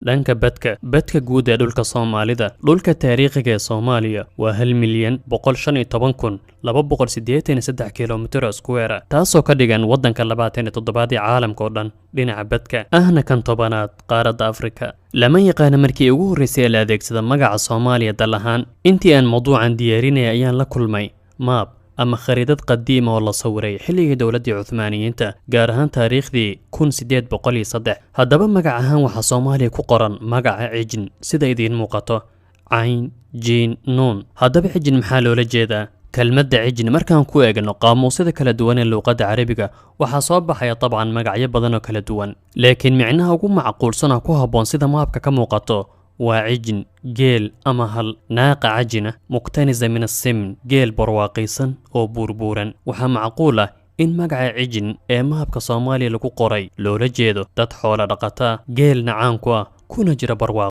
dhanka badka guud ee dhulka Soomaalida dhulka taariikhiga ee Soomaaliya waa 1,115,283 kiiloomitir iskuweer taasoo ka dhigan wadanka 27 caalamka oo dhan dhinaca badka ahna kan tobanaad qaaradda Afrika lama yaqaan markii ugu horeysay la adeegsada magaca Soomaaliya dal ahaan intii aan mawduucan diyaarinay ayaan la kulmay map ama khariidad qadiim oo la sawiray xilligii dawladda Cuthmaaniyiinta gaar ahaan taariikhdii 1803 haddaba magac ahaan waxa Soomaaliya ku qoran magaca Cijin sida idin muuqato Cayn Jin Nun haddaba Cijin maxaa loola jeedaa kelmadda Cijin markaan ku eegno qaamuusyada kala duwan ee luqadda Carabiga waxa soo baxaya طبعا magacyo badan oo kala duwan laakiin macnaha ugu macquulsan ku haboon sida maapka ka muuqato وعجن جيل أما هل ناقة عجنة مقتنزة من السمن جيل برواقيسا أو بوربورا وها معقولة إن مقع عجن إما هبك صومالي لكو قري لولا جيدو تدحول رقتا جيل نعانكوا كون جرى برواق